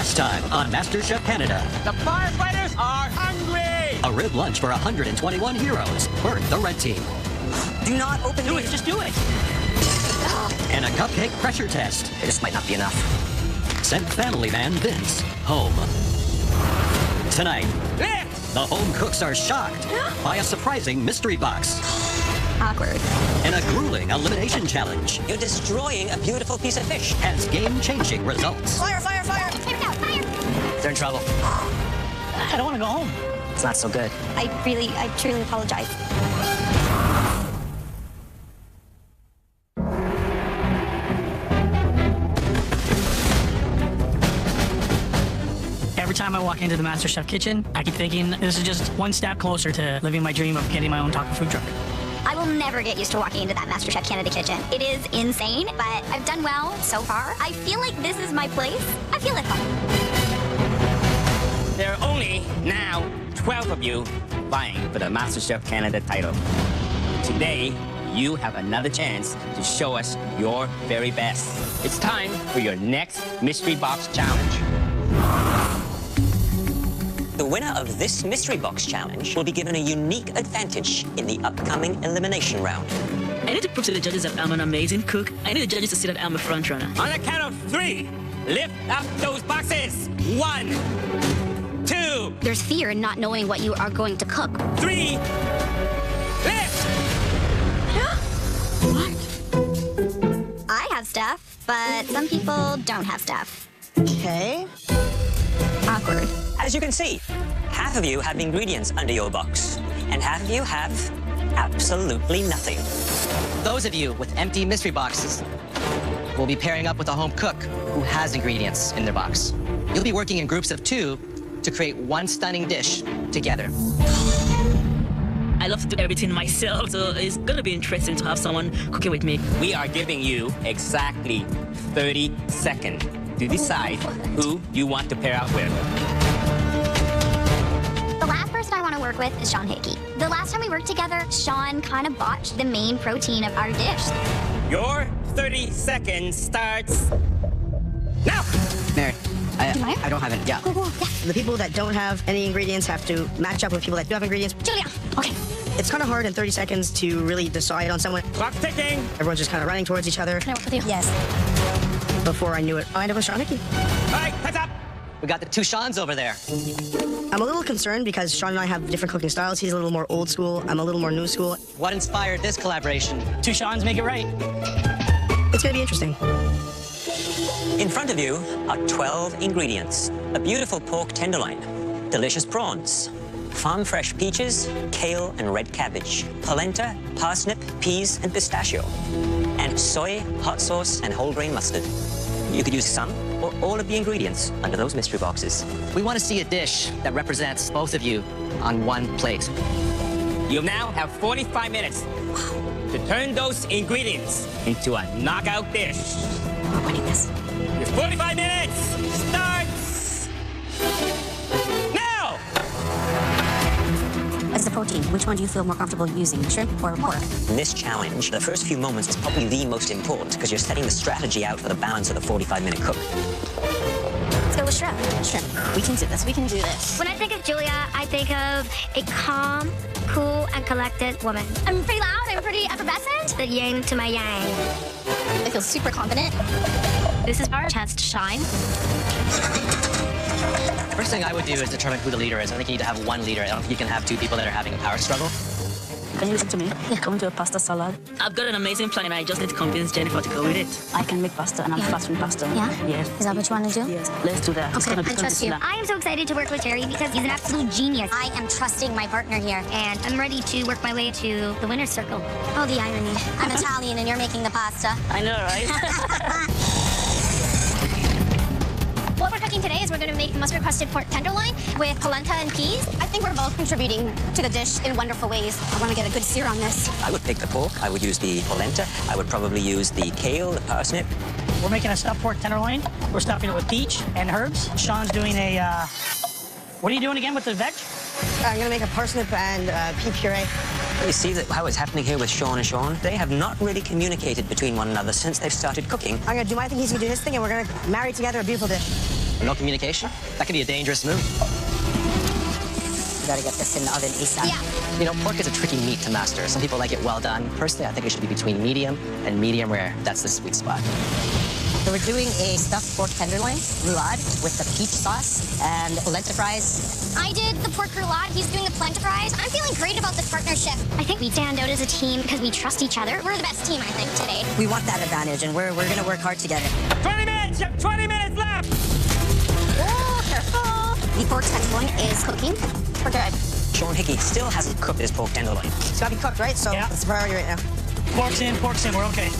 Last time on Masterchef Canada. The firefighters are hungry! A rib lunch for 121 heroes burnt the red team. Do not open Do it, just do it! And a cupcake pressure test. This might not be enough. Sent family man Vince home. Tonight, Lift! the home cooks are shocked by a surprising mystery box. Awkward. And a grueling elimination challenge You're destroying a beautiful piece of fish. has game-changing results. Fire, fire, fire! They're in trouble. I don't want to go home. It's not so good. I truly apologize. Every time I walk into the MasterChef kitchen, I keep thinking this is just one step closer to living my dream of getting my own taco food truck. I will never get used to walking into that MasterChef Canada kitchen. It is insane, but I've done well so far. I feel like this is my place. I feel at home. There are only now 12 of you vying for the MasterChef Canada title. Today, you have another chance to show us your very best. It's time for your next Mystery Box Challenge. The winner of this mystery box challenge will be given a unique advantage in the upcoming elimination round. I need to prove to the judges that I'm an amazing cook. I need the judges to see that I'm a front runner. On the count of 3, lift up those boxes. 1, 2, There's fear in not knowing what you are going to cook. 3, lift! I have stuff, but some people don't have stuff. Okay. Awkward. As you can see, half of you have ingredients under your box, and half of you have absolutely nothing. Those of you with empty mystery boxes will be pairing up with a home cook who has ingredients in their box. You'll be working in groups of 2 to create one stunning dish together. I love to do everything myself, so it's gonna be interesting to have someone cooking with me. We are giving you exactly 30 seconds to decide who you want to pair up with. The last person I want to work with is Sean Hickey. The last time we worked together, Sean kind of botched the main protein of our dish. Your 30 seconds starts now! Mary, I don't have it. Yeah. The people that don't have any ingredients have to match up with people that do have ingredients. Julia, okay. It's kind of hard in 30 seconds to really decide on someone. Clock ticking! Everyone's just kind of running towards each other. Can I work with you? Yes. Before I knew it, I ended up with Sean Hickey. All right, heads up! We got the 2 Seans over there. I'm a little concerned because Sean and I have different cooking styles. He's a little more old school. I'm a little more new school. What inspired this collaboration? 2 Seans make it right. It's going to be interesting. In front of you are 12 ingredients. A beautiful pork tenderloin, delicious prawns, farm-fresh peaches, kale and red cabbage, polenta, parsnip, peas and pistachio, and soy, hot sauce and whole grain mustard. You could use some or all of the ingredients under those mystery boxes. We want to see a dish that represents both of you on one plate. You now have 45 minutes to turn those ingredients into a knockout dish. We're winning this. Your 45 minutes starts now! As a protein, which one do you feel more comfortable using, shrimp or pork? In this challenge, the first few moments is probably the most important because you're setting the strategy out for the balance of the 45-minute cook. Let's go with shrimp. Shrimp. We can do this. We can do this. When I think of Julia, I think of a calm, cool, and collected woman. I'm pretty loud. I'm pretty effervescent. The yin to my yang. I feel super confident. This is our chance to shine. First thing I would do is determine who the leader is. I think you need to have one leader. I don't think you can have 2 people that are having a power struggle. Can you listen to me? Yeah. Go into a pasta salad. I've got an amazing plan and I just need to convince Jennifer to go with it. I can make pasta and I'm fast from pasta. Yeah? Yes. Is that what you want to do? Yes. Let's do that. It's Okay, gonna I be trust you. I am so excited to work with Jerry because he's an absolute genius. I am trusting my partner here, and I'm ready to work my way to the winner's circle. Oh, the irony. I'm Italian and you're making the pasta. I know, right? What we're cooking today is we're going to make mustard-crusted pork tenderloin with polenta and peas. I think we're both contributing to the dish in wonderful ways. I want to get a good sear on this. I would pick the pork. I would use the polenta. I would probably use the kale, the parsnip. We're making a stuffed pork tenderloin. We're stuffing it with peach and herbs. Sean's doing a, what are you doing again with the veg? I'm going to make a parsnip and pea puree. You see that how it's happening here with Sean and Sean? They have not really communicated between one another since they've started cooking. I'm going to do my thing, he's going to do his thing, and we're going to marry together a beautiful dish. No communication? That could be a dangerous move. You gotta get this in the oven ASAP. Yeah. You know, pork is a tricky meat to master. Some people like it well done. Personally, I think it should be between medium and medium rare. That's the sweet spot. So we're doing a stuffed pork tenderloin roulade with the peach sauce and polenta fries. I did the pork roulade. He's doing the polenta fries. I'm feeling great about this partnership. I think we stand out as a team because we trust each other. We're the best team, I think, today. We want that advantage, and we're gonna work hard together. 20 minutes! You have 20 minutes left! Oh, careful. The pork tenderloin is cooking. We're good. Sean Hickey still hasn't cooked his pork tenderloin. It's gotta be cooked, right? So Yeah. that's the priority right now. Pork's in, we're okay.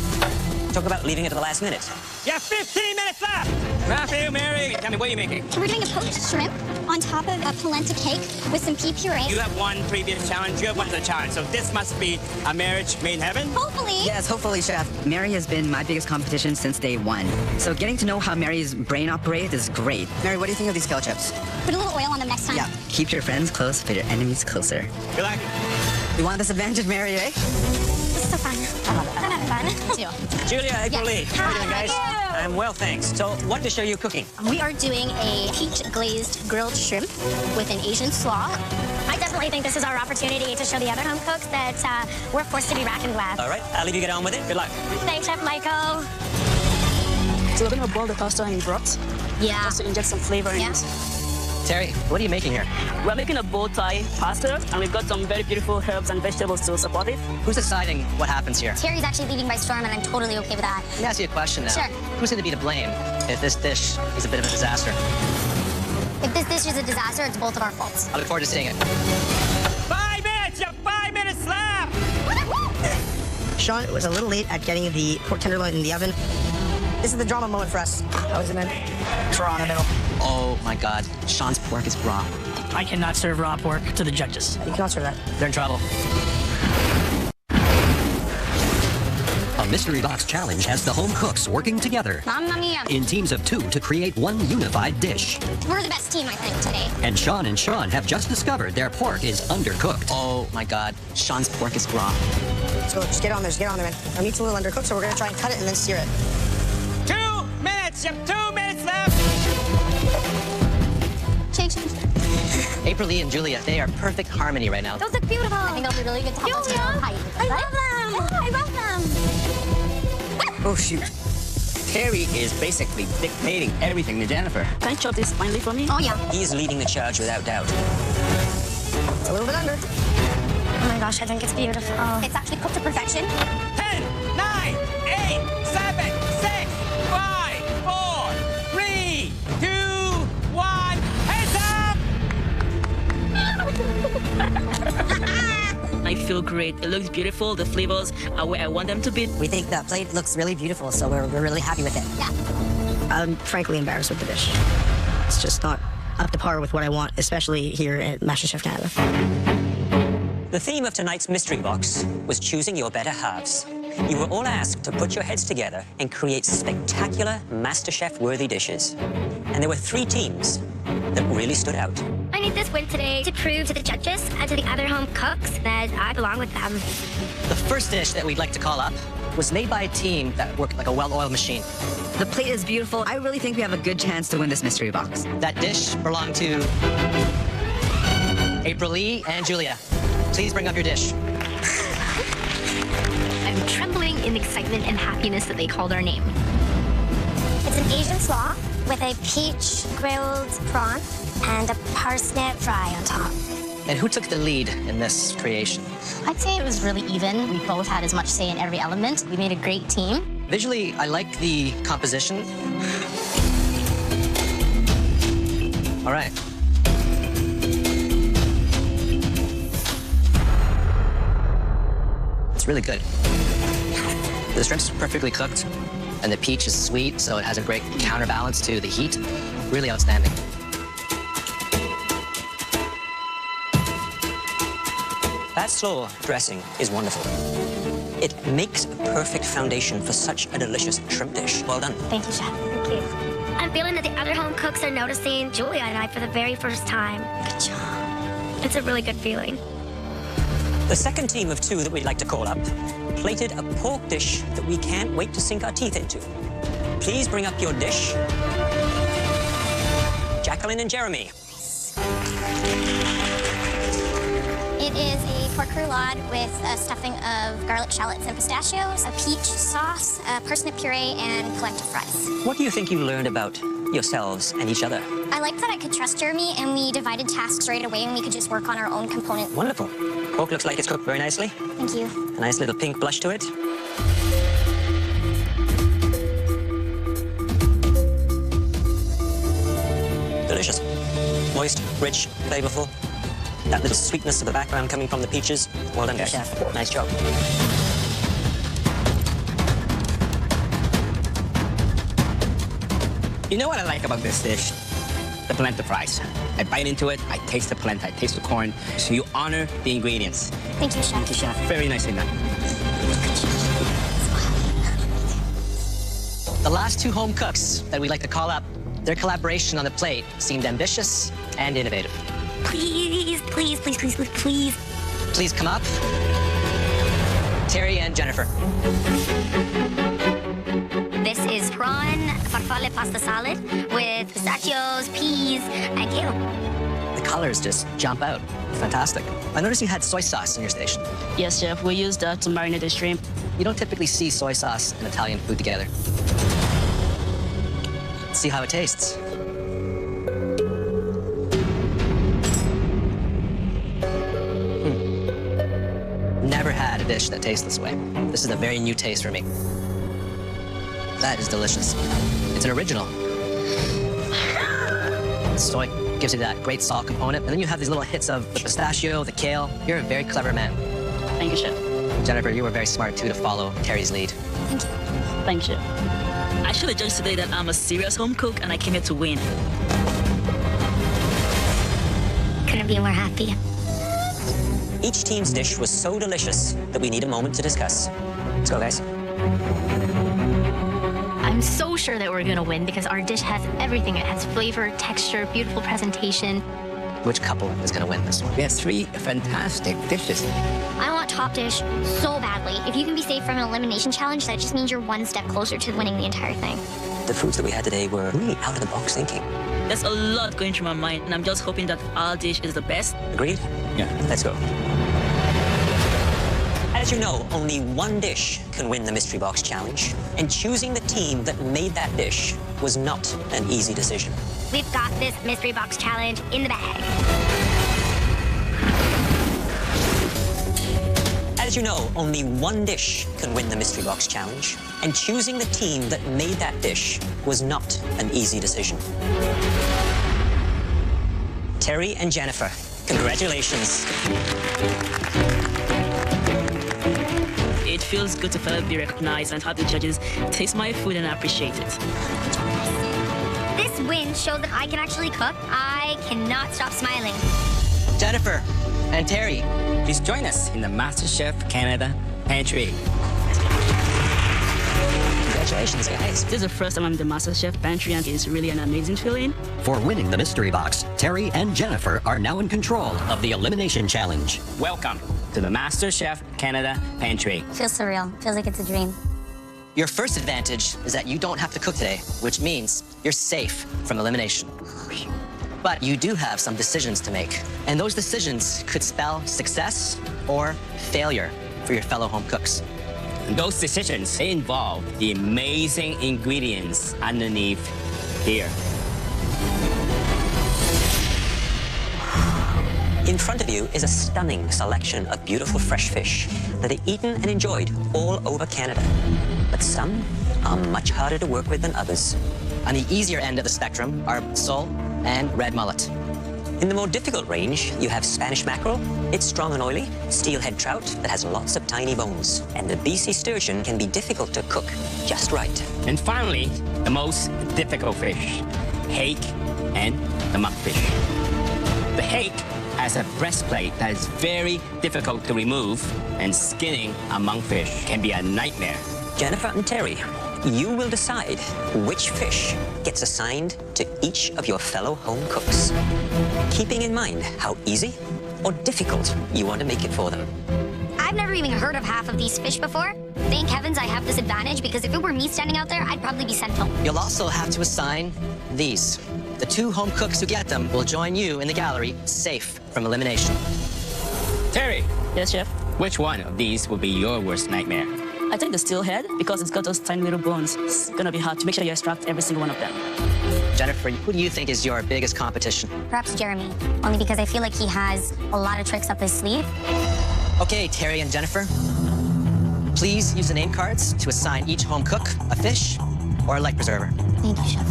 Talk about leaving it to the last minute. You have 15 minutes left! Matthew, Mary, tell me, what are you making? We're doing a poached shrimp on top of a polenta cake with some pea puree. You have won previous challenge, you have won the challenge, so this must be a marriage made in heaven? Hopefully. Yes, hopefully, Chef. Mary has been my biggest competition since day one. So getting to know how Mary's brain operates is great. Mary, what do you think of these kale chips? Put a little oil on them next time. Yeah. Keep your friends close, but your enemies closer. Good luck. You want this advantage, Mary, eh? This is so fun. I'm having fun. Julia, April Lee. How are you doing, guys? How are you? I'm well, thanks. So, what dish are you cooking? We are doing a peach glazed grilled shrimp with an Asian slaw. I definitely think this is our opportunity to show the other home cooks that we're forced to be reckoned with. All right, I'll leave you get on with it. Good luck. Thanks, Chef Michael. So we're gonna boil the pasta in broth Yeah. just to inject some flavor in Yeah. it. Terry, what are you making here? We're making a bow tie pasta, and we've got some very beautiful herbs and vegetables to support it. Who's deciding what happens here? Terry's actually leading by storm, and I'm totally okay with that. Let me ask you a question now. Sure. Who's going to be to blame if this dish is a bit of a disaster? If this dish is a disaster, it's both of our faults. I look forward to seeing it. 5 minutes! You have 5 minutes left! Sean was a little late at getting the pork tenderloin in the oven. This is the drama moment for us. How is it, man? Draw in the middle. Oh my God, Sean's pork is raw. I cannot serve raw pork to the judges. You cannot serve that. They're in trouble. A mystery box challenge has the home cooks working together Mamma mia. in teams of 2 to create one unified dish. We're the best team, I think, today. And Sean have just discovered their pork is undercooked. Oh my God, Sean's pork is raw. So just get on there, man. Our meat's a little undercooked, so we're gonna try and cut it and then sear it. 2 minutes! You have 2 minutes left! Change. April Lee and Julia, they are perfect harmony right now. Those look beautiful. I think they'll be really good to help us height. I love them. Yeah, I love them. Oh, shoot. Terry is basically dictating everything to Jennifer. Can you chop this finely for me? Oh, yeah. He's leading the charge without doubt. It's a little bit under. Oh, my gosh, I think it's beautiful. It's actually cooked to perfection. 10, 9, 8, 7, 6, 5, 4, 3, 2, 1. Heads up! I feel great. It looks beautiful. The flavors are where I want them to be. We think the plate looks really beautiful, so we're really happy with it. Yeah. I'm frankly embarrassed with the dish. It's just not up to par with what I want, especially here at Masterchef Canada. The theme of tonight's mystery box was choosing your better halves. You were all asked to put your heads together and create spectacular MasterChef-worthy dishes. And there were 3 teams that really stood out. I need this win today to prove to the judges and to the other home cooks that I belong with them. The first dish that we'd like to call up was made by a team that worked like a well-oiled machine. The plate is beautiful. I really think we have a good chance to win this mystery box. That dish belonged to April Lee and Julia. Please bring up your dish. I'm trembling in excitement and happiness that they called our name. It's an Asian slaw with a peach grilled prawn and a parsnip fry on top. And who took the lead in this creation? I'd say it was really even. We both had as much say in every element. We made a great team. Visually, I like the composition. All right. It's really good. The shrimp's perfectly cooked, and the peach is sweet, so it has a great counterbalance to the heat. Really outstanding. That slaw dressing is wonderful. It makes a perfect foundation for such a delicious shrimp dish. Well done. Thank you, Chef. Thank you. I'm feeling that the other home cooks are noticing Julia and I for the very first time. Good job. It's a really good feeling. The second team of 2 that we'd like to call up plated a pork dish that we can't wait to sink our teeth into. Please bring up your dish. Carolyn and Jeremy. It is a pork roulade with a stuffing of garlic shallots and pistachios, a peach sauce, a parsnip puree, and polenta fries. What do you think you learned about yourselves and each other? I liked that I could trust Jeremy, and we divided tasks right away, and we could just work on our own component. Wonderful. Pork looks like it's cooked very nicely. Thank you. A nice little pink blush to it. Delicious. Moist, rich, flavorful. That little sweetness of the background coming from the peaches. Well done, chef. Nice job. You know what I like about this dish? The polenta fries. I bite into it, I taste the polenta, I taste the corn. So you honor the ingredients. Thank you, chef. Thank you, chef. Very nicely done. The last two home cooks that we like to call up, their collaboration on the plate seemed ambitious and innovative. Please, please, please, please, please, please. Please come up. Terry and Jennifer. This is prawn farfalle pasta salad with pistachios, peas, and kale. The colors just jump out. Fantastic. I noticed you had soy sauce in your station. Yes, chef. We use that to marinate the shrimp. You don't typically see soy sauce and Italian food together. Let's see how it tastes. Never had a dish that tastes this way. This is a very new taste for me. That is delicious. It's an original. Soy gives you that great salt component, and then you have these little hits of the pistachio, the kale. You're a very clever man. Thank you, chef. Jennifer, you were very smart, too, to follow Terry's lead. Thank you. Thank you. I should have judged today that I'm a serious home cook and I came here to win. Couldn't be more happy. Each team's dish was so delicious that we need a moment to discuss. Let's go, guys. I'm so sure that we're gonna win because our dish has everything. It has flavor, texture, beautiful presentation. Which couple is gonna win this one? We have three fantastic dishes. I want top dish so badly. If you can be saved from an elimination challenge, that just means you're one step closer to winning the entire thing. The foods that we had today were really out-of-the-box thinking. There's a lot going through my mind, and I'm just hoping that our dish is the best. Agreed? Yeah. Let's go. As you know, only one dish can win the Mystery Box Challenge, and choosing the team that made that dish was not an easy decision. We've got this Mystery Box Challenge in the bag. As you know, only one dish can win the Mystery Box Challenge, and choosing the team that made that dish was not an easy decision. Terry and Jennifer, congratulations. It feels good to finally be recognized and have the judges taste my food, and I appreciate it. This win showed that I can actually cook. I cannot stop smiling. Jennifer and Terry. Please join us in the MasterChef Canada pantry. Congratulations, guys. This is the first time I'm in the MasterChef pantry, and it's really an amazing feeling. For winning the mystery box, Terry and Jennifer are now in control of the elimination challenge. Welcome to the MasterChef Canada pantry. Feels surreal. Feels like it's a dream. Your first advantage is that you don't have to cook today, which means you're safe from elimination. But you do have some decisions to make, and those decisions could spell success or failure for your fellow home cooks. And those decisions, they involve the amazing ingredients underneath here. In front of you is a stunning selection of beautiful fresh fish that are eaten and enjoyed all over Canada. But some are much harder to work with than others. On the easier end of the spectrum are sole and red mullet. In the more difficult range, you have Spanish mackerel. It's strong and oily, steelhead trout that has lots of tiny bones. And the BC sturgeon can be difficult to cook just right. And finally, the most difficult fish, hake and the monkfish. The hake has a breastplate that is very difficult to remove, and skinning a monkfish can be a nightmare. Jennifer and Terry, you will decide which fish gets assigned to each of your fellow home cooks, keeping in mind how easy or difficult you want to make it for them. I've never even heard of half of these fish before. Thank heavens I have this advantage, because if it were me standing out there, I'd probably be sent home. You'll also have to assign these The 2 home cooks who get them will join you in the gallery, safe from elimination. Terry, Yes, chef. which one of these will be your worst nightmare? I think the steelhead because it's got those tiny little bones. It's gonna be hard to make sure you extract every single one of them. Jennifer, who do you think is your biggest competition? Perhaps Jeremy, only because I feel like he has a lot of tricks up his sleeve. Okay, Terry and Jennifer, please use the name cards to assign each home cook a fish or a life preserver. Thank you, chef.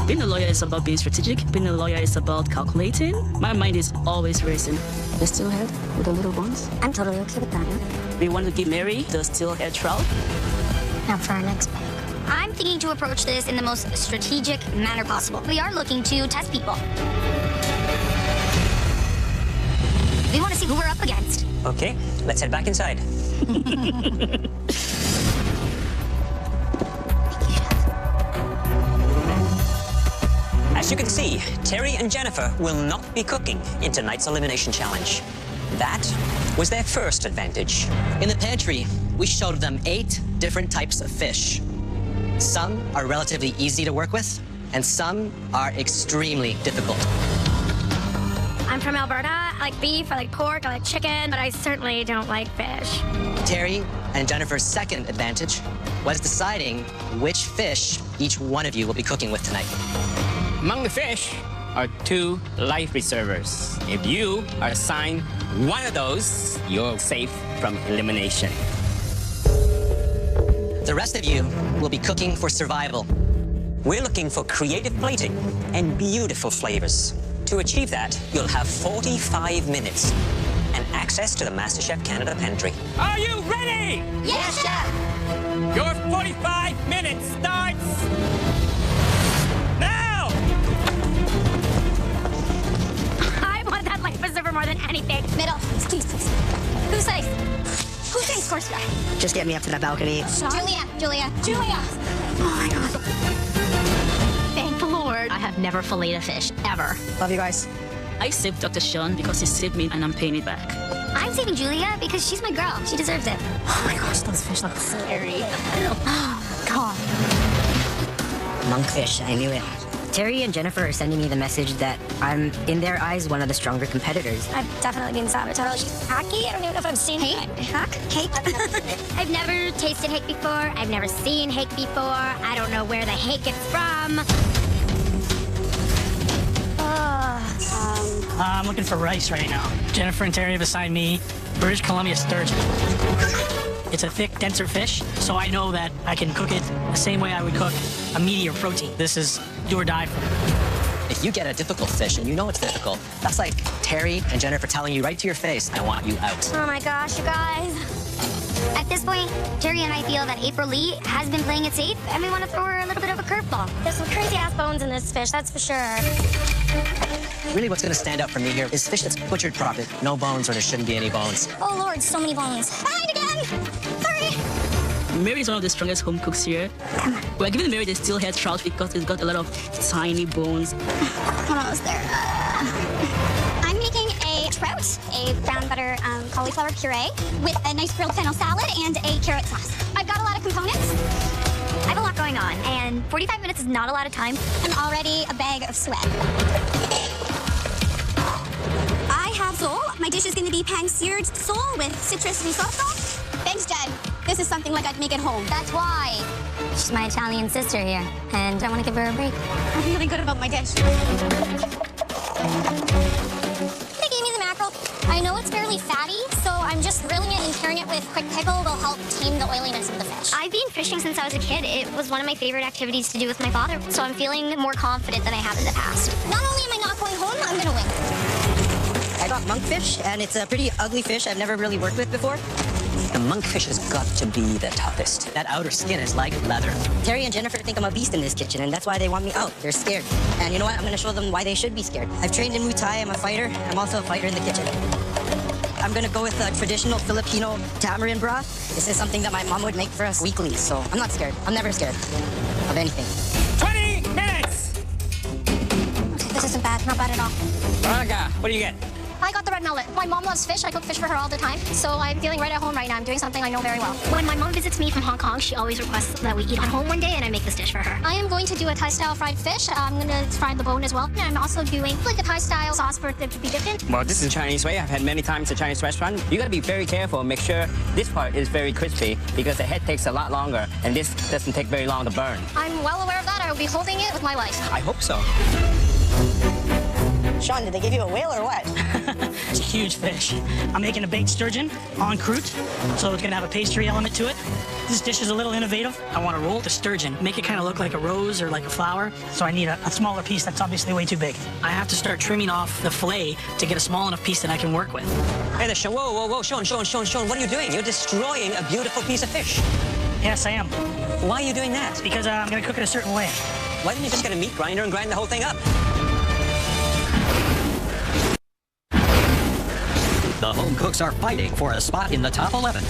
Being a lawyer is about being strategic. Being a lawyer is about calculating. My mind is always racing. The steelhead with the little bones. I'm totally okay with that. Huh? We want to give Mary the steelhead trout. Now for our next pick. I'm thinking to approach this in the most strategic manner possible. We are looking to test people. We want to see who we're up against. Okay, let's head back inside. As you can see, Terry and Jennifer will not be cooking in tonight's elimination challenge. That was their first advantage. In the pantry, we showed them 8 different types of fish. Some are relatively easy to work with, and some are extremely difficult. I'm from Alberta. I like beef, I like pork, I like chicken, but I certainly don't like fish. Terry and Jennifer's second advantage was deciding which fish each one of you will be cooking with tonight. Among the fish are 2 life preservers. If you are assigned one of those, you're safe from elimination. The rest of you will be cooking for survival. We're looking for creative plating and beautiful flavors. To achieve that, you'll have 45 minutes and access to the Masterchef Canada pantry. Are you ready? Yes, chef! Your 45 minutes starts now! I want that life preserver more than anything. Middle, please, please. Who's safe? Who's safe, Scorpio? Just get me up to that balcony. Julia. Oh my God. Thank the Lord. I have never filleted a fish, ever. Love you guys. I saved Dr. Sean because he saved me and I'm paying it back. I'm saving Julia because she's my girl. She deserves it. Oh my gosh, those fish look scary. God. Monkfish, I knew it. Terry and Jennifer are sending me the message that I'm, in their eyes, one of the stronger competitors. I've definitely been sabotaged. Haki? I don't even know if I've seen hake. Hake? I've never tasted hake before. I've never seen hake before. I don't know where the hake is from. I'm looking for rice right now. Jennifer and Terry have assigned me British Columbia sturgeon. It's a thick, denser fish, so I know that I can cook it the same way I would cook a meatier protein. This is do or die for me. If you get a difficult fish and you know it's difficult, that's like Terry and Jennifer telling you right to your face, I want you out. Oh my gosh, you guys. At this point, Terry and I feel that April Lee has been playing it safe, and we want to throw her a little bit of a curveball. There's some crazy-ass bones in this fish, that's for sure. Really what's going to stand out for me here is fish that's butchered properly. No bones or there shouldn't be any bones. Oh Lord, so many bones. Behind again! Sorry! Mary is one of the strongest home cooks here. We're giving Mary the steelhead trout because it's got a lot of tiny bones. I'm almost there. I'm making a trout, a brown butter cauliflower puree with a nice grilled fennel salad and a carrot sauce. I've got a lot of components. I have a lot going on, and 45 minutes is not a lot of time. I'm already a bag of sweat. I have sole. My dish is going to be pan-seared sole with citrus risotto. Thanks, Jen. This is something like I'd make at home. That's why. She's my Italian sister here, and I want to give her a break. I'm feeling good about my dish. They gave me the mackerel. I know it's fairly fatty, so I'm just grilling it and curing it with quick pickle will help tame the oiliness of the fish. I've been fishing since I was a kid. It was one of my favorite activities to do with my father, so I'm feeling more confident than I have in the past. Not only am I not going home, I'm gonna win. I got monkfish, and it's a pretty ugly fish I've never really worked with before. The monkfish has got to be the toughest. That outer skin is like leather. Terry and Jennifer think I'm a beast in this kitchen, and that's why they want me out. They're scared. And you know what? I'm going to show them why they should be scared. I've trained in Muay Thai. I'm a fighter. I'm also a fighter in the kitchen. I'm going to go with a traditional Filipino tamarind broth. This is something that my mom would make for us weekly, so I'm not scared. I'm never scared of anything. 20 minutes! This isn't bad. Not bad at all. Veronica, what do you get? I got the red mullet. My mom loves fish. I cook fish for her all the time. So I'm feeling right at home right now. I'm doing something I know very well. When my mom visits me from Hong Kong, she always requests that we eat at home one day, and I make this dish for her. I am going to do a Thai-style fried fish. I'm going to fry the bone as well. And I'm also doing like a Thai-style sauce for it to be dipped in. Well, this is the Chinese way. I've had many times at a Chinese restaurant. You gotta be very careful. Make sure this part is very crispy because the head takes a lot longer, and this doesn't take very long to burn. I'm well aware of that. I will be holding it with my life. I hope so. Sean, did they give you a whale or what? It's a huge fish. I'm making a baked sturgeon en croûte, so it's gonna have a pastry element to it. This dish is a little innovative. I want to roll the sturgeon, make it kind of look like a rose or like a flower, so I need a smaller piece that's obviously way too big. I have to start trimming off the fillet to get a small enough piece that I can work with. Hey there, Sean. Whoa, whoa, whoa, Sean, what are you doing? You're destroying a beautiful piece of fish. Yes, I am. Why are you doing that? Because I'm gonna cook it a certain way. Why didn't you just get a meat grinder and grind the whole thing up? The home cooks are fighting for a spot in the top 11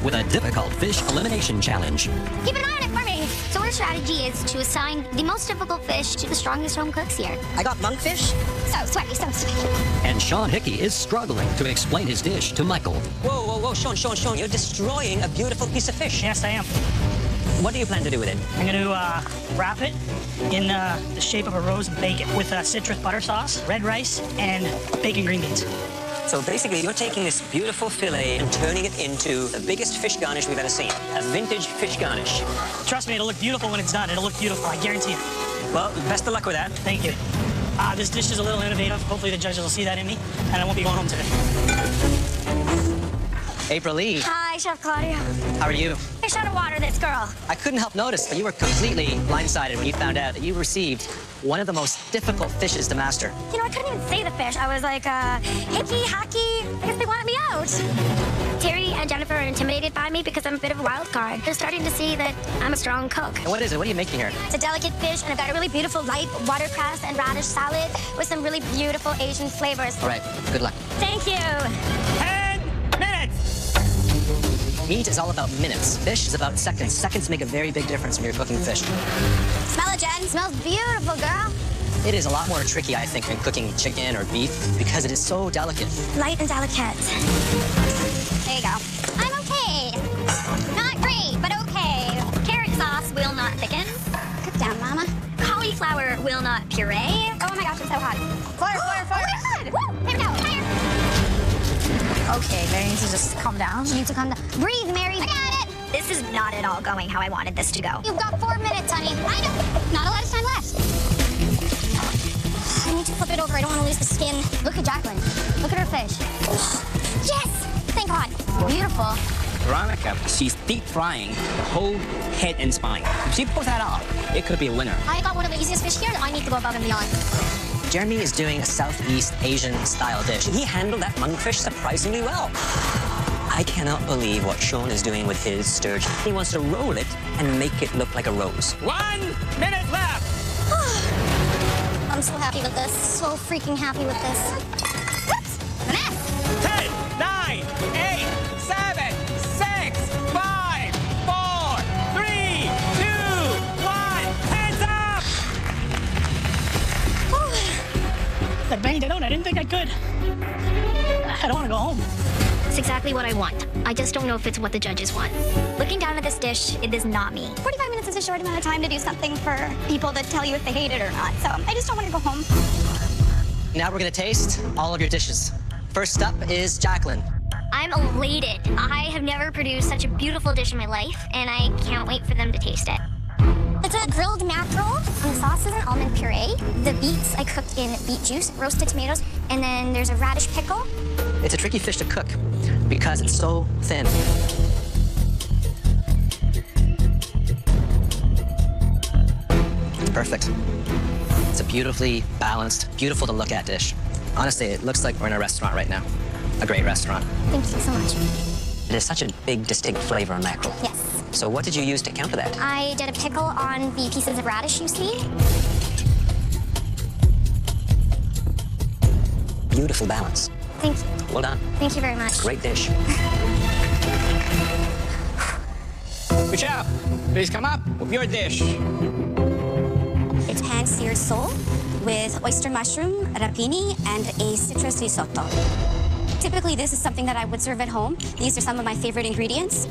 with a difficult fish elimination challenge. Keep an eye on it for me. So our strategy is to assign the most difficult fish to the strongest home cooks here. I got monkfish. So sweaty, so sweaty. And Sean Hickey is struggling to explain his dish to Michael. Whoa, whoa, whoa, Sean, you're destroying a beautiful piece of fish. Yes, I am. What do you plan to do with it? I'm going to wrap it in the shape of a rose and bake it with citrus butter sauce, red rice, and bacon green beans. So basically, you're taking this beautiful fillet and turning it into the biggest fish garnish we've ever seen. A vintage fish garnish. Trust me, it'll look beautiful when it's done. It'll look beautiful, I guarantee it. Well, best of luck with that. Thank you. This dish is a little innovative. Hopefully the judges will see that in me, and I won't be going home today. April Lee, Hi, Chef Claudia. how are you? Fish out of water, this girl. I couldn't help notice, but you were completely blindsided when you found out that you received one of the most difficult fishes to master. You know, I couldn't even say the fish. I was like, hickey, hacky. I guess they wanted me out. Terry and Jennifer are intimidated by me because I'm a bit of a wild card. They're starting to see that I'm a strong cook. And what is it? What are you making here? It's a delicate fish, and I've got a really beautiful light watercress and radish salad with some really beautiful Asian flavors. All right, good luck. Thank you. 10 minutes! Meat is all about minutes. Fish is about seconds. Seconds make a very big difference when you're cooking fish. Smell it, Jen. Smells beautiful, girl. It is a lot more tricky, I think, than cooking chicken or beef because it is so delicate. Light and delicate. There you go. I'm okay. Not great, but okay. Carrot sauce will not thicken. Cook down, Mama. Cauliflower will not puree. Oh my gosh, it's so hot. Fire, fire, fire. Oh my God. Woo! Here we go. Fire. Okay, Mary needs to just calm down. She needs to calm down. Breathe, Mary. I got it. This is not at all going how I wanted this to go. You've got 4 minutes, honey. I know. Not a lot of time left. I need to flip it over. I don't want to lose the skin. Look at Jacqueline. Look at her fish. Yes! Thank God. Beautiful. Veronica, she's deep frying the whole head and spine. If she pulls that off, it could be a winner. I got one of the easiest fish here. I need to go above and beyond. Jeremy is doing a Southeast Asian style dish. He handled that monkfish surprisingly well. I cannot believe what Sean is doing with his sturgeon. He wants to roll it and make it look like a rose. 1 minute left! I'm so happy with this. So freaking happy with this. Oops! An F! 10, 9, 8, 7, 6, 5, 4, 3, 2, 1, hands up! I banged it out. I didn't think I could. I don't want to go home. It's exactly what I want. I just don't know if it's what the judges want. Looking down at this dish, it is not me. 45 minutes is a short amount of time to do something for people to tell you if they hate it or not. So I just don't want to go home. Now we're gonna taste all of your dishes. First up is Jacqueline. I'm elated. I have never produced such a beautiful dish in my life, and I can't wait for them to taste it. It's a grilled mackerel. The sauce is an almond puree. The beets I cooked in beet juice, roasted tomatoes, and then there's a radish pickle. It's a tricky fish to cook because it's so thin. Perfect. It's a beautifully balanced, beautiful to look at dish. Honestly, it looks like we're in a restaurant right now. A great restaurant. Thank you so much. It is such a big, distinct flavor on mackerel. Yes. So what did you use to counter that? I did a pickle on the pieces of radish you see. Beautiful balance. Thank you. Well done. Thank you very much. Great dish. Good job. Please come up with your dish. It's pan-seared sole with oyster mushroom, rapini, and a citrus risotto. Typically, this is something that I would serve at home. These are some of my favorite ingredients.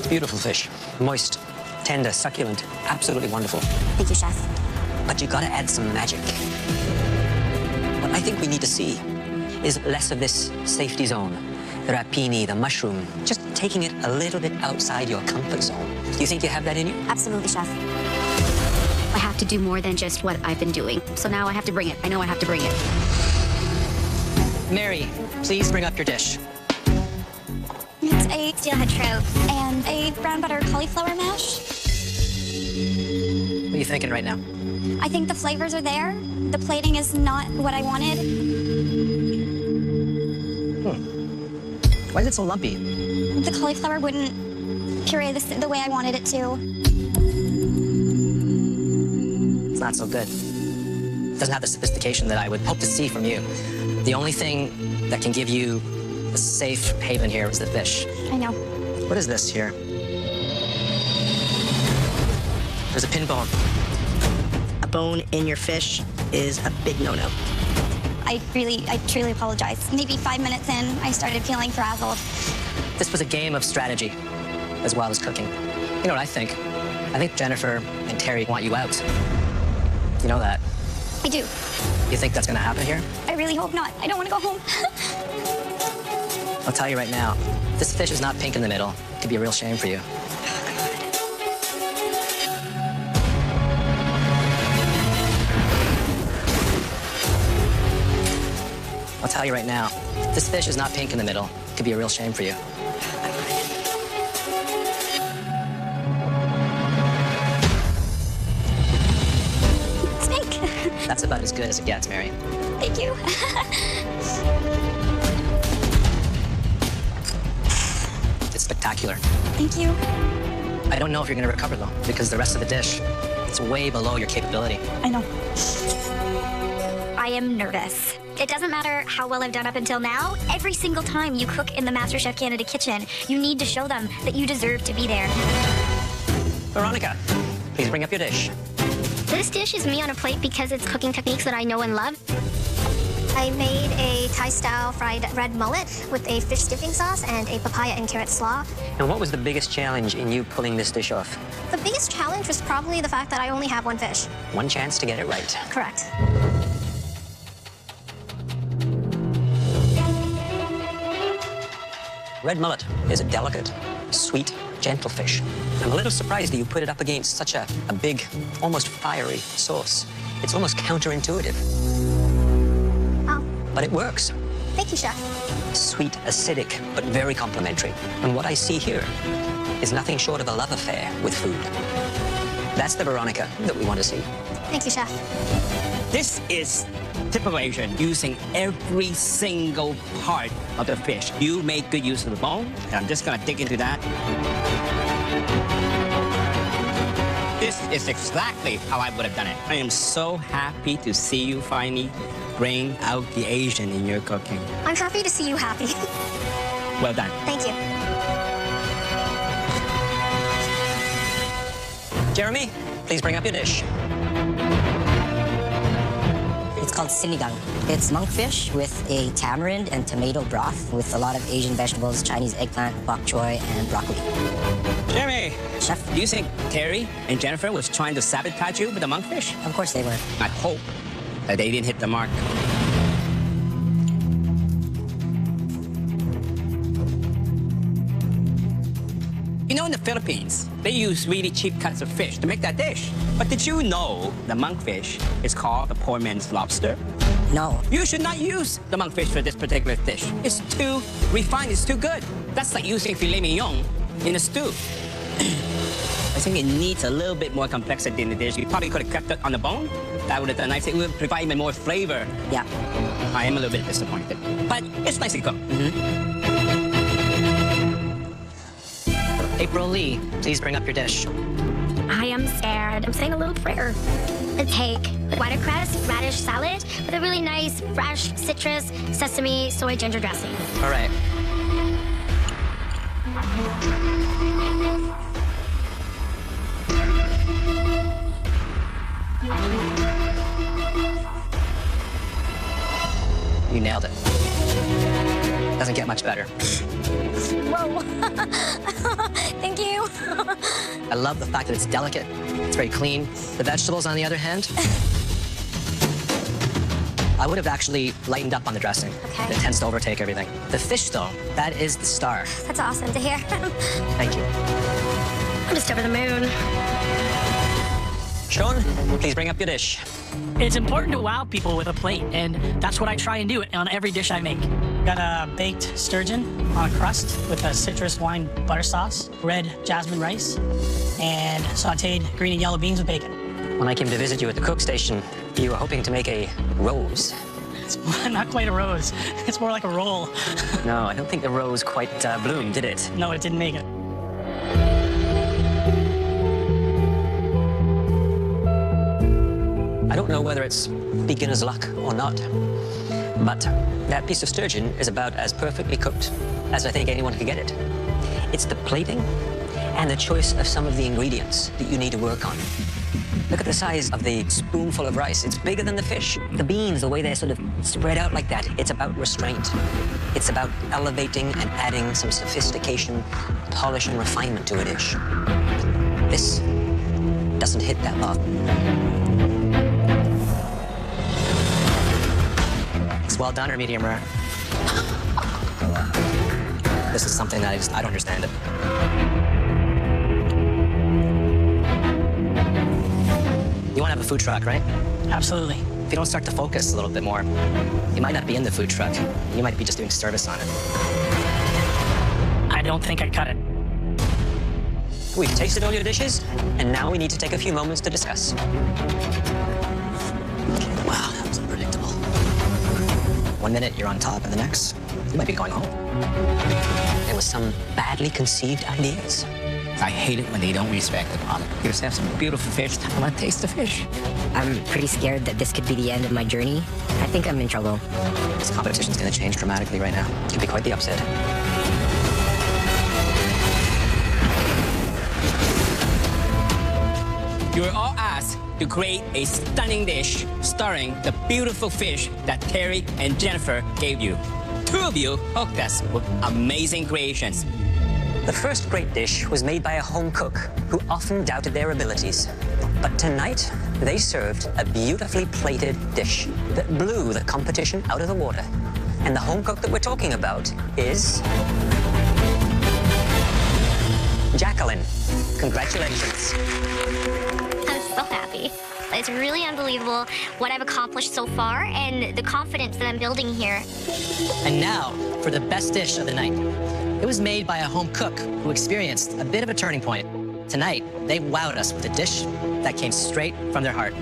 Beautiful fish. Moist, tender, succulent. Absolutely wonderful. Thank you, Chef. But you gotta add some magic. What I think we need to see is less of this safety zone. The rapini, the mushroom, just taking it a little bit outside your comfort zone. Do you think you have that in you? Absolutely, Chef. I have to do more than just what I've been doing. So now I have to bring it. I know I have to bring it. Mary, please bring up your dish. It's a steelhead trout and a brown butter cauliflower mash. What are you thinking right now? I think the flavors are there. The plating is not what I wanted. Why is it so lumpy? The cauliflower wouldn't puree the way I wanted it to. It's not so good. It doesn't have the sophistication that I would hope to see from you. The only thing that can give you a safe haven here is the fish. I know. What is this here? There's a pin bone. A bone in your fish is a big no-no. I truly apologize. Maybe 5 minutes in, I started feeling frazzled. This was a game of strategy as well as cooking. You know what I think? I think Jennifer and Terry want you out. You know that. I do. You think that's gonna happen here? I really hope not. I don't want to go home. I'll tell you right now, this fish is not pink in the middle. It could be a real shame for you. I'll tell you right now, this fish is not pink in the middle. It could be a real shame for you. It's pink. That's about as good as it gets, Mary. Thank you. It's spectacular. Thank you. I don't know if you're gonna recover though, because the rest of the dish, it's way below your capability. I know. I am nervous. It doesn't matter how well I've done up until now. Every single time you cook in the Masterchef Canada kitchen, you need to show them that you deserve to be there. Veronica, please bring up your dish. This dish is me on a plate because it's cooking techniques that I know and love. I made a Thai-style fried red mullet with a fish dipping sauce and a papaya and carrot slaw. And what was the biggest challenge in you pulling this dish off? The biggest challenge was probably the fact that I only have one fish. One chance to get it right. Correct. Red mullet is a delicate, sweet, gentle fish. I'm a little surprised that you put it up against such a big, almost fiery sauce. It's almost counterintuitive. Oh. But it works. Thank you, Chef. Sweet, acidic, but very complimentary. And what I see here is nothing short of a love affair with food. That's the Veronica that we want to see. Thank you, Chef. This is typical Asian, using every single part of the fish. You make good use of the bone, and I'm just gonna dig into that. This is exactly how I would have done it. I am so happy to see you finally bring out the Asian in your cooking. I'm happy to see you happy. Well done. Thank you. Jeremy, please bring up your dish. It's called sinigang. It's monkfish with a tamarind and tomato broth with a lot of Asian vegetables, Chinese eggplant, bok choy, and broccoli. Jeremy, Chef? do you think Terry and Jennifer was trying to sabotage you with the monkfish? Of course they were. I hope that they didn't hit the mark. You know, in the Philippines, they use really cheap cuts of fish to make that dish. But did you know the monkfish is called the poor man's lobster? No. You should not use the monkfish for this particular dish. It's too refined, it's too good. That's like using filet mignon in a stew. I think it needs a little bit more complexity in the dish. You probably could have kept it on the bone. That would have done nice. It would provide even more flavor. Yeah. I am a little bit disappointed. But it's nicely cooked. April Lee, please bring up your dish. I am scared. I'm saying a little prayer. A cake, watercress, radish salad with a really nice fresh citrus, sesame, soy, ginger dressing. All right. nailed it. Doesn't get much better. Whoa. Thank you. I love the fact that it's delicate. It's very clean. The vegetables, on the other hand, I would have actually lightened up on the dressing. Okay. It tends to overtake everything. The fish, though, that is the star. That's awesome to hear. Thank you. I'm just over the moon. Sean, please bring up your dish. It's important to wow people with a plate, and that's what I try and do on every dish I make. Got a baked sturgeon on a crust with a citrus wine butter sauce, red jasmine rice, and sauteed green and yellow beans with bacon. When I came to visit you at the cook station, you were hoping to make a rose. It's not quite a rose. It's more like a roll. No, I don't think the rose quite bloomed, did it? No, it didn't make it. I don't know whether it's beginner's luck or not, but that piece of sturgeon is about as perfectly cooked as I think anyone could get it. It's the plating and the choice of some of the ingredients that you need to work on. Look at the size of the spoonful of rice. It's bigger than the fish. The beans, the way they're sort of spread out like that, it's about restraint. It's about elevating and adding some sophistication, polish, and refinement to a dish. This doesn't hit that lot. It's well done or medium rare. This is something that I don't understand it. You want to have a food truck, right? Absolutely. If you don't start to focus a little bit more, you might not be in the food truck. You might be just doing service on it. I don't think I cut it. We've tasted all your dishes, and now we need to take a few moments to discuss. Wow, that was unpredictable. One minute you're on top, and the next, you might be going home. There were some badly conceived ideas. I hate it when they don't respect the product. You just have some beautiful fish. I want to taste the fish. I'm pretty scared that this could be the end of my journey. I think I'm in trouble. This competition's going to change dramatically right now. It could be quite the upset. You were all asked to create a stunning dish starring the beautiful fish that Terry and Jennifer gave you. Two of you hooked us with amazing creations. The first great dish was made by a home cook who often doubted their abilities. But tonight, they served a beautifully plated dish that blew the competition out of the water. And the home cook that we're talking about is Jacqueline. Congratulations. I'm so happy. It's really unbelievable what I've accomplished so far and the confidence that I'm building here. And now for the best dish of the night. It was made by a home cook who experienced a bit of a turning point. Tonight, they wowed us with a dish that came straight from their heart.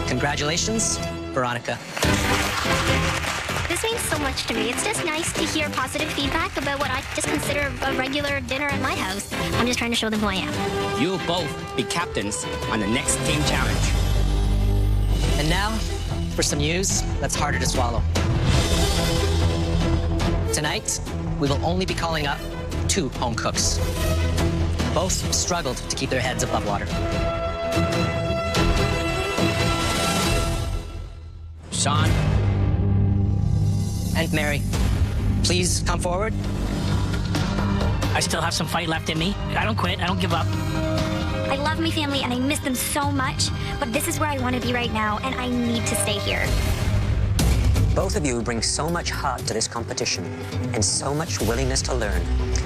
Congratulations, Veronica. This means so much to me. It's just nice to hear positive feedback about what I just consider a regular dinner at my house. I'm just trying to show them who I am. You'll both be captains on the next team challenge. And now, for some news that's harder to swallow. Tonight, we will only be calling up 2 home cooks. Both struggled to keep their heads above water. Sean and Mary, please come forward. I still have some fight left in me. I don't quit. I don't give up. I love my family and I miss them so much, but this is where I want to be right now and I need to stay here. Both of you bring so much heart to this competition and so much willingness to learn.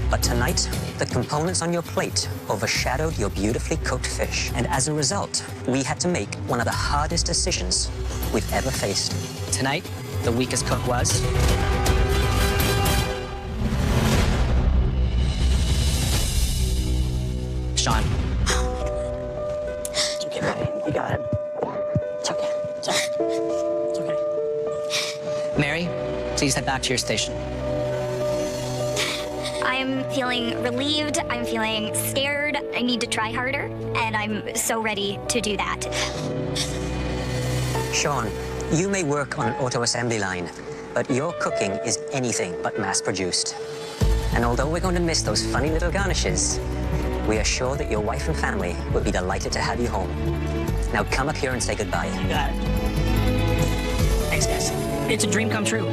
But tonight, the components on your plate overshadowed your beautifully cooked fish. And as a result, we had to make one of the hardest decisions we've ever faced. Tonight, the weakest cook was... Sean. It's okay, baby. You got it. It's okay. It's okay. It's okay. Mary, please head back to your station. I'm feeling relieved, I'm feeling scared, I need to try harder, and I'm so ready to do that. Sean, you may work on an auto assembly line, but your cooking is anything but mass-produced. And although we're going to miss those funny little garnishes, we are sure that your wife and family will be delighted to have you home. Now come up here and say goodbye. You got it. Thanks, guys. It's a dream come true.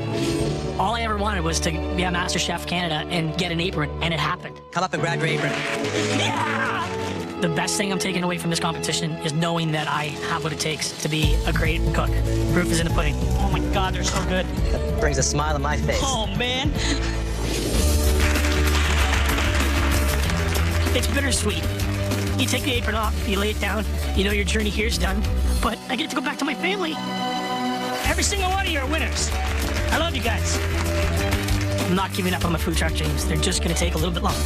All I ever wanted was to be on Masterchef Canada and get an apron, and it happened. Come up and grab your apron. Yeah! The best thing I'm taking away from this competition is knowing that I have what it takes to be a great cook. Proof is in the pudding. Oh my God, they're so good. That brings a smile on my face. Oh man. It's bittersweet. You take the apron off, you lay it down, you know your journey here is done, but I get to go back to my family. Every single one of you are winners. I love you guys. I'm not giving up on my food truck dreams. They're just gonna take a little bit longer.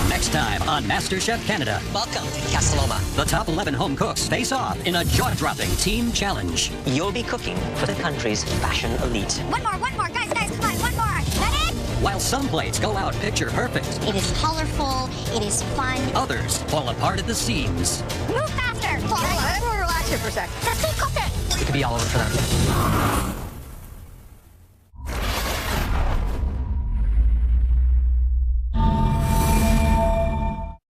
Next time on MasterChef Canada. Welcome to Castelloma. The top 11 home cooks face off in a jaw-dropping team challenge. You'll be cooking for the country's fashion elite. One more, guys, come on, one more. Is that it? While some plates go out picture perfect, It is colorful, it is fun. others fall apart at the seams. Move faster! Everyone relax here for a sec. Let's keep cooking! It could be all over for them.